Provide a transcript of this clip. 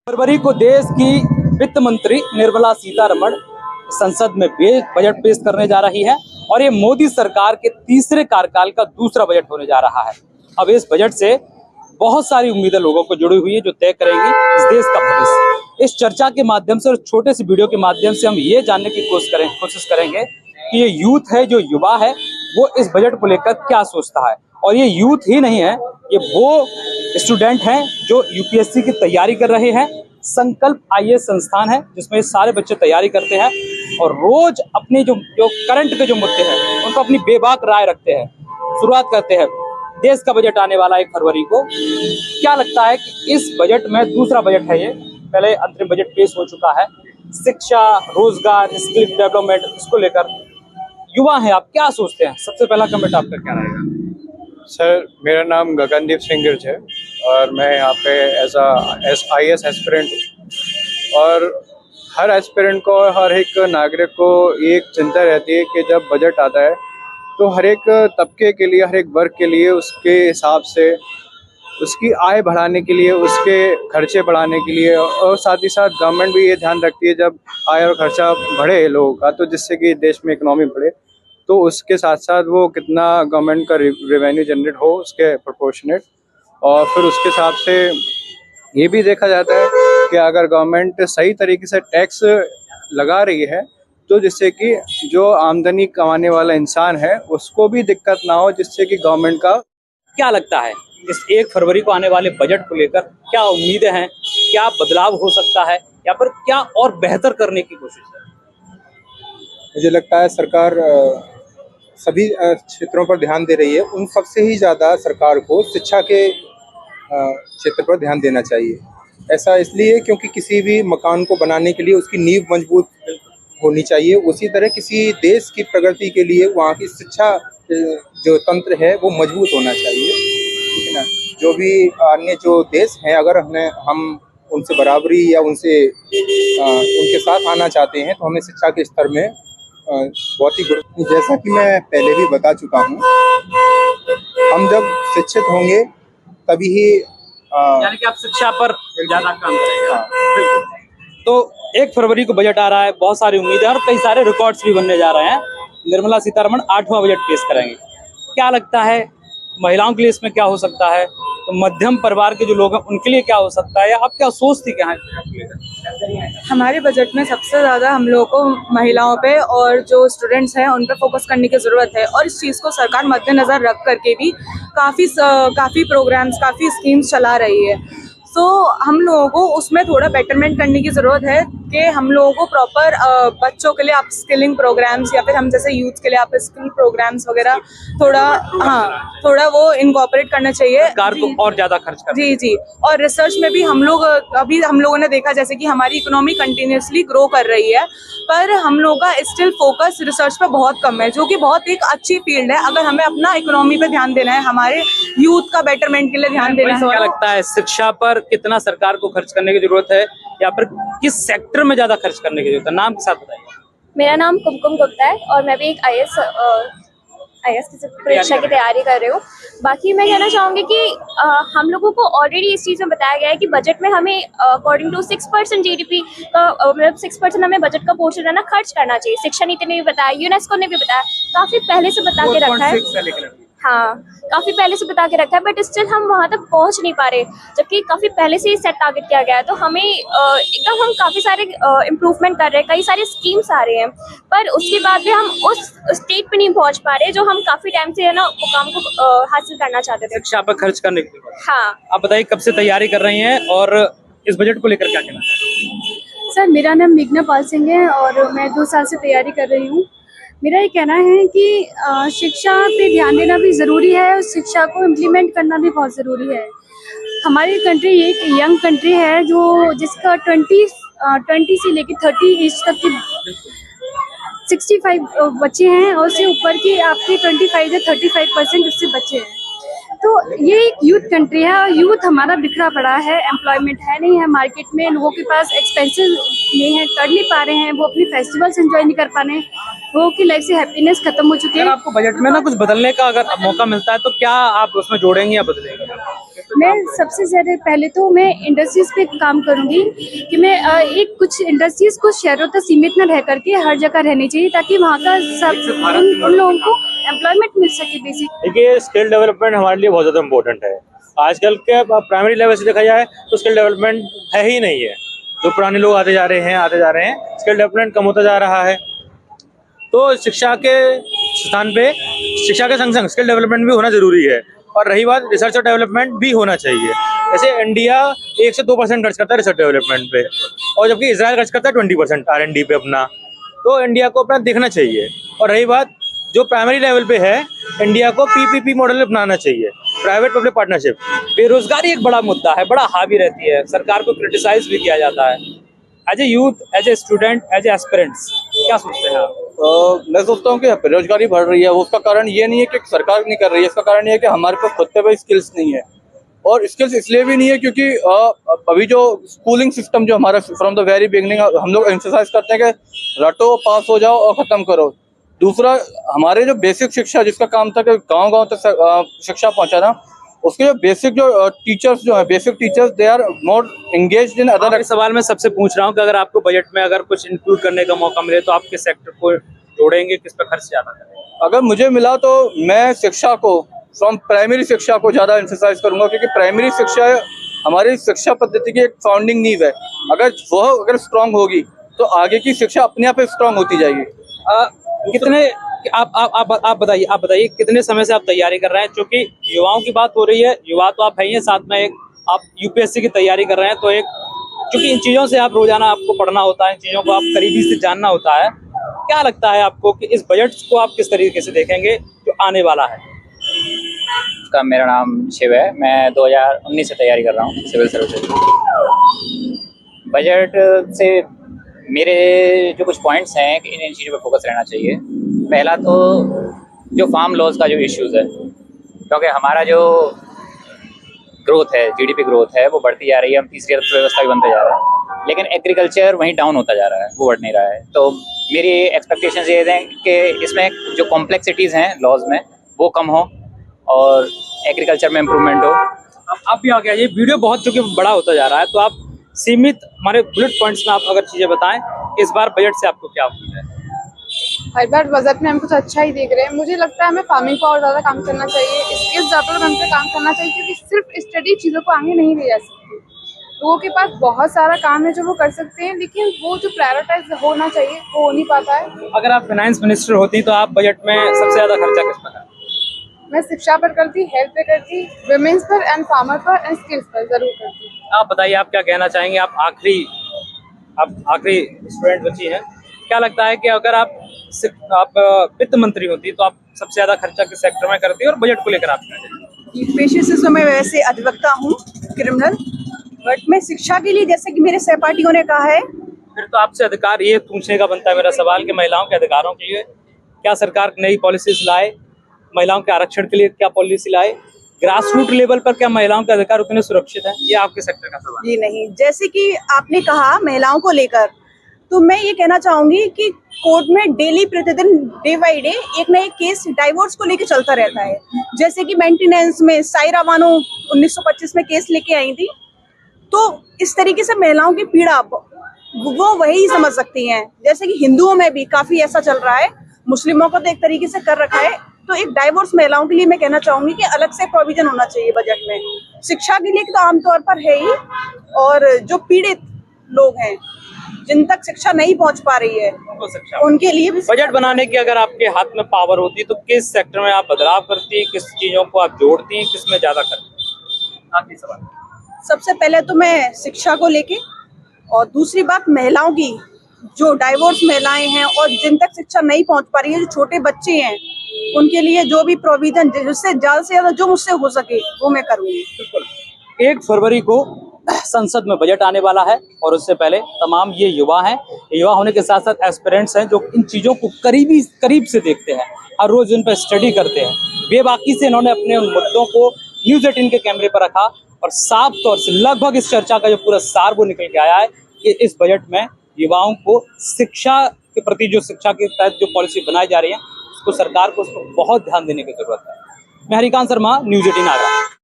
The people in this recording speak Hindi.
फरवरी को देश की वित्त मंत्री निर्मला सीतारमण संसद में बजट पेश करने जा रही है और ये मोदी सरकार के तीसरे कार्यकाल का दूसरा बजट होने जा रहा है। अब इस बजट से बहुत सारी उम्मीदें लोगों को जुड़ी हुई है जो तय करेंगी इस देश का भविष्य। इस चर्चा के माध्यम से और छोटे से वीडियो के माध्यम से हम ये जानने की कोशिश करेंगे कि ये यूथ है, जो युवा है, वो इस बजट को लेकर क्या सोचता है। और ये यूथ ही नहीं है, ये वो स्टूडेंट हैं जो यूपीएससी की तैयारी कर रहे हैं। संकल्प आईएएस संस्थान है जिसमें सारे बच्चे तैयारी करते हैं और रोज अपने जो करंट के जो मुद्दे हैं उनको अपनी बेबाक राय रखते हैं। शुरुआत करते हैं। देश का बजट आने वाला 1 फरवरी को, क्या लगता है कि इस बजट में दूसरा बजट है, ये पहले अंतरिम बजट पेश हो चुका है, शिक्षा, रोजगार, स्किल डेवलपमेंट, इसको लेकर युवा हैं, आप क्या सोचते हैं? सबसे पहला कमेंट आपका क्या रहेगा? सर, मेरा नाम गगनदीप सिंह गिर्ज है और मैं यहाँ पे एज IAS एस्पिरेंट हूँ। और हर एस्पिरेंट को, हर एक नागरिक को एक चिंता रहती है कि जब बजट आता है तो हर एक तबके के लिए, हर एक वर्ग के लिए उसके हिसाब से उसकी आय बढ़ाने के लिए, उसके खर्चे बढ़ाने के लिए, और साथ ही साथ गवर्नमेंट भी ये ध्यान रखती है जब आय और खर्चा बढ़े लोगों का तो जिससे कि देश में इकोनॉमी बढ़े, तो उसके साथ साथ वो कितना गवर्नमेंट का रेवेन्यू जनरेट हो उसके प्रोपोर्शनेट। और फिर उसके हिसाब से ये भी देखा जाता है कि अगर गवर्नमेंट सही तरीके से टैक्स लगा रही है तो जिससे कि जो आमदनी कमाने वाला इंसान है उसको भी दिक्कत ना हो, जिससे कि गवर्नमेंट का। क्या लगता है इस 1 फरवरी को आने वाले बजट को लेकर क्या उम्मीदें हैं? क्या बदलाव हो सकता है या फिर क्या और बेहतर करने की कोशिश है? मुझे लगता है सरकार सभी क्षेत्रों पर ध्यान दे रही है। उन सबसे ही ज़्यादा सरकार को शिक्षा के क्षेत्र पर ध्यान देना चाहिए। ऐसा इसलिए क्योंकि किसी भी मकान को बनाने के लिए उसकी नींव मजबूत होनी चाहिए। उसी तरह किसी देश की प्रगति के लिए वहाँ की शिक्षा जो तंत्र है वो मजबूत होना चाहिए, ठीक है ना। जो भी अन्य जो देश हैं, अगर हम उनसे बराबरी या उनके साथ आना चाहते हैं तो हमें शिक्षा के स्तर में बहुत ही जैसा कि मैं पहले भी बता चुका हूँ, हम जब शिक्षित होंगे तभी ही यानी कि आप शिक्षा पर ज्यादा काम करेंगे। हाँ। तो 1 फरवरी को बजट आ रहा है, बहुत सारी उम्मीदें और कई सारे रिकॉर्ड्स भी बनने जा रहे हैं। निर्मला सीतारमण 8वां बजट पेश करेंगे। क्या लगता है महिलाओं के लिए इसमें क्या हो सकता है? तो मध्यम परिवार के जो लोग हैं उनके लिए क्या हो सकता है, या आप क्या सोचती क्या है? हमारे बजट में सबसे ज़्यादा हम लोगों को महिलाओं पे और जो स्टूडेंट्स हैं उन पे फोकस करने की ज़रूरत है। और इस चीज़ को सरकार मद्देनज़र रख करके भी काफ़ी प्रोग्राम्स, काफ़ी स्कीम्स चला रही है। सो हम लोगों को उसमें थोड़ा बेटरमेंट करने की ज़रूरत है कि हम लोगों को प्रॉपर बच्चों के लिए आप स्किलिंग प्रोग्राम्स या फिर हम जैसे यूथ के लिए आप स्किल प्रोग्राम्स वगैरह थोड़ा वो इनकॉर्पोरेट करना चाहिए। सरकार को और ज़्यादा खर्च करना। जी। और रिसर्च में भी हम लोगों ने देखा जैसे कि हमारी इकोनॉमी कंटिन्यूसली ग्रो कर रही है, पर हम लोगों का स्टिल फोकस रिसर्च पे बहुत कम है, जो कि बहुत एक अच्छी फील्ड है। अगर हमें अपना इकोनॉमी पे ध्यान देना है, हमारे यूथ का बेटरमेंट के लिए ध्यान देना है। क्या लगता है शिक्षा पर कितना सरकार को खर्च करने की जरूरत है, या फिर किस सेक्टर में ज्यादा खर्च करने की जरूरत है? नाम के साथ बताइए। मेरा नाम कुमकुम गुप्ता है और मैं भी एक IAS की परीक्षा की तैयारी कर रही हूँ। बाकी मैं कहना चाहूँगी कि हम लोगों को ऑलरेडी इस चीज़ में बताया गया है कि बजट में हमें अकॉर्डिंग टू 6% GDP का मतलब 6% हमें बजट का पोर्शन है ना खर्च करना चाहिए। शिक्षा नीति ने भी बताया, यूनेस्को ने भी बताया, काफ़ी पहले से बता के रखा है। हाँ, काफ़ी पहले से बता के रखा है, बट स्टिल हम वहाँ तक पहुँच नहीं पा रहे, जबकि काफ़ी पहले से ही सेट टारगेट किया गया है। तो हमें एकदम हम काफ़ी सारे इम्प्रूवमेंट कर रहे हैं, कई सारे स्कीम्स आ रहे हैं, पर उसके बाद भी हम उस स्टेट पे नहीं पहुँच पा रहे जो हम काफ़ी टाइम से है ना मुकाम को हासिल करना चाहते थे। शिक्षा पर खर्च करने के लिए। हाँ, आप बताइए कब से तैयारी कर रही हैं और इस बजट को लेकर क्या कहना है? सर, मेरा नाम मेघना पाल सिंह है और मैं 2 साल से तैयारी कर रही हूँ। मेरा ये कहना है कि शिक्षा पे ध्यान देना भी ज़रूरी है और शिक्षा को इम्प्लीमेंट करना भी बहुत ज़रूरी है। हमारी कंट्री एक यंग कंट्री है जिसका 20 से लेकर 30 एज तक की 65 बच्चे हैं और उससे ऊपर की आपके 25 से 35% उससे बच्चे हैं। तो ये एक यूथ कंट्री है और यूथ हमारा बिखरा पड़ा है, एम्प्लॉयमेंट है नहीं है मार्केट में, लोगों के पास एक्सपेंसेस नहीं है, कर नहीं पा रहे हैं, वो अपनी फेस्टिवल्स एंजॉय नहीं कर पा रहे हैं, लोगों की लाइफ से हैप्पीनेस खत्म हो चुकी है। आपको बजट में ना कुछ बदलने का अगर मौका मिलता है तो क्या आप उसमें जोड़ेंगे या बदलेंगे? मैं सबसे ज़्यादा पहले तो मैं इंडस्ट्रीज़ पे काम करूंगी कि मैं एक कुछ इंडस्ट्रीज़ को शहरों तक सीमित न रह करके हर जगह रहनी चाहिए ताकि वहाँ का सब उन लोगों को एम्प्लॉयमेंट मिल सके बेसिक। देखिए, स्किल डेवलपमेंट हमारे लिए बहुत ज़्यादा इम्पोर्टेंट है। आजकल के प्राइमरी लेवल से देखा जाए तो स्किल डेवलपमेंट है ही नहीं है। जो पुराने लोग आते जा रहे हैं, स्किल डेवलपमेंट कम होता जा रहा है। तो शिक्षा के स्थान पे शिक्षा के संग संग स्किल डेवलपमेंट भी होना जरूरी है। और रही बात, रिसर्च और डेवलपमेंट भी होना चाहिए। जैसे इंडिया 1 से 2% खर्च करता है रिसर्च डेवलपमेंट पे, और जबकि इजराइल खर्च करता है 20% R&D पे अपना। तो इंडिया को अपना देखना चाहिए। और रही बात जो प्राइमरी लेवल पे है, इंडिया को PPP मॉडल अपनाना चाहिए, प्राइवेट पब्लिक पार्टनरशिप। बेरोजगारी एक बड़ा मुद्दा है, बड़ा हावी रहती है, सरकार को क्रिटिसाइज भी किया जाता है। As a youth, as a student, as a aspirants, क्या सोचते हैं आप? मैं सोचता हूँ कि बेरोजगारी बढ़ रही है, उसका कारण ये नहीं है कि सरकार नहीं कर रही है, इसका कारण ये है कि हमारे पास खुद पे स्किल्स नहीं है। और स्किल्स इसलिए भी नहीं है क्योंकि अभी जो स्कूलिंग सिस्टम जो हमारा फ्रॉम द वेरी बिगनिंग हम लोग एक्सरसाइज करते हैं कि रटो, पास हो जाओ और ख़त्म करो। दूसरा, हमारे जो बेसिक शिक्षा जिसका काम था कि गांव-गांव तक शिक्षा पहुंचाना, उसके जो बेसिक जो टीचर्स जो है, basic teachers, they are more engaged in other. इस सवाल में सबसे पूछ रहा हूँ कि अगर आपको बजट में अगर कुछ इंक्लूड करने का मौका मिले तो आप किस सेक्टर को जोड़ेंगे, किस पर खर्च ज्यादा करेंगे? अगर मुझे मिला तो मैं शिक्षा को, फ्रॉम प्राइमरी शिक्षा को ज़्यादा एम्फसाइज करूंगा, क्योंकि प्राइमरी शिक्षा हमारी शिक्षा पद्धति की एक फाउंडिंग नींव है। अगर स्ट्रांग होगी तो आगे की शिक्षा अपने आप स्ट्रांग होती जाएगी। कितने आप बताइए कितने समय से आप तैयारी कर रहे हैं? क्योंकि युवाओं की बात हो रही है, युवा तो आप है ही, साथ में एक आप UPSC की तैयारी कर रहे हैं, तो एक क्योंकि इन चीज़ों से आप रोजाना आपको पढ़ना होता है, इन चीज़ों को आप करीबी से जानना होता है। क्या लगता है आपको कि इस बजट को आप किस तरीके से देखेंगे जो आने वाला है? मेरा नाम शिव है, मैं 2019 से तैयारी कर रहा हूँ सिविल सर्विसेज। बजट से मेरे जो कुछ पॉइंट्स हैं कि इन चीज़ों पर फोकस रहना चाहिए। पहला तो जो फार्म लॉज का जो इश्यूज़ है, क्योंकि हमारा जो ग्रोथ है, GDP ग्रोथ है, वो बढ़ती जा रही है, हम तीसरी अर्थव्यवस्था भी बनते जा रहे हैं, लेकिन एग्रीकल्चर वहीं डाउन होता जा रहा है, वो बढ़ नहीं रहा है। तो मेरी एक्सपेक्टेशंस ये हैं कि इसमें जो कॉम्प्लेक्सिटीज़ हैं लॉज में वो कम हो और एग्रीकल्चर में इम्प्रूवमेंट हो। आप भी आ गया, ये वीडियो बहुत चूंकि बड़ा होता जा रहा है, तो आप सीमित हमारे बुलेट पॉइंट्स में आप अगर चीज़ें बताएं, इस बार बजट से आपको क्या उम्मीद है? हर बार बजट में हम कुछ अच्छा ही देख रहे हैं। मुझे लगता है हमें फार्मिंग पर और ज़्यादा काम करना चाहिए, स्किल्स डेवलपमेंट पे काम करना चाहिए, क्योंकि सिर्फ स्टडी चीज़ों को आगे नहीं ले जा सकती। लोगों के पास बहुत सारा काम है जो वो कर सकते हैं, लेकिन वो जो प्रायोरिटाइज होना चाहिए वो हो नहीं पाता है। अगर आप फाइनेंस मिनिस्टर होती तो आप बजट में सबसे ज़्यादा खर्चा किस पर करती? मैं शिक्षा पर करती, हेल्थ पे करती, वुमेन्स पर एंड फार्मर पर एंड स्किल्स पर ज़रूर करती। आप बताइए, आप क्या कहना चाहेंगे? आप आखिरी स्टूडेंट बची हैं, क्या लगता है कि अगर आप वित्त मंत्री होती तो आप सबसे ज्यादा खर्चा किस सेक्टर में करती और बजट को लेकर आप क्या कहेंगे? पेशे से तो मैं वैसे अधिवक्ता हूँ, क्रिमिनल, बट मैं शिक्षा के लिए, जैसे कि मेरे सहपाठियों ने कहा है, फिर तो आपसे अधिकार ये पूछने का बनता है मेरा सवाल कि महिलाओं के अधिकारों के लिए क्या सरकार नई पॉलिसीज लाए, महिलाओं के आरक्षण के लिए क्या पॉलिसी लाए, ग्रास रूट लेवल पर क्या महिलाओं के अधिकार उतने सुरक्षित हैं? ये आपके सेक्टर का सवाल। जी नहीं, जैसे कि आपने कहा महिलाओं को लेकर, तो मैं ये कहना चाहूंगी कि कोर्ट में डेली प्रतिदिन डे बाई डे एक ना एक केस डाइवोर्स को लेकर चलता रहता है। जैसे कि मेंटेनेंस में सायरा बानो 1925 में केस लेके आई थी, तो इस तरीके से महिलाओं की पीड़ा वो वही समझ सकती हैं। जैसे कि हिंदुओं में भी काफी ऐसा चल रहा है, मुस्लिमों को तो एक तरीके से कर रखा है, तो एक डाइवोर्स महिलाओं के लिए मैं कहना चाहूंगी कि अलग से प्रोविजन होना चाहिए बजट में। शिक्षा के लिए तो आमतौर पर है ही, और जो पीड़ित लोग हैं जिन तक शिक्षा नहीं पहुंच पा रही है उनके लिए भी बजट बनाने की अगर आपके हाथ में पावर होती तो किस सेक्टर में आप बदलाव करती, किस चीजों को आप जोड़ती, किस में ज्यादा करती? आखिरी सवाल। सबसे पहले तो मैं शिक्षा को लेके, और दूसरी बात महिलाओं की, जो डाइवोर्स महिलाएं हैं और जिन तक शिक्षा नहीं पहुंच पा रही है, जो छोटे बच्चे हैं, उनके लिए जो भी प्रोविजन जिससे ज्यादा से ज्यादा जो मुझसे हो सके वो मैं करूंगी। 1 फरवरी को संसद में बजट आने वाला है, और उससे पहले तमाम ये युवा हैं, युवा होने के साथ साथ एस्पिरेंट्स हैं जो इन चीज़ों को करीब से देखते हैं, हर रोज उन पर स्टडी करते हैं। बेबाकी से इन्होंने अपने उन मुद्दों को न्यूज़ 18 के कैमरे पर रखा, और साफ तौर से लगभग इस चर्चा का जो पूरा सार वो निकल के आया है कि इस बजट में युवाओं को शिक्षा के प्रति, जो शिक्षा के तहत जो पॉलिसी बनाई जा रही है, उसको सरकार को उस पर बहुत ध्यान देने की जरूरत है। मैं हरिकांत शर्मा, न्यूज़ 18 आगरा।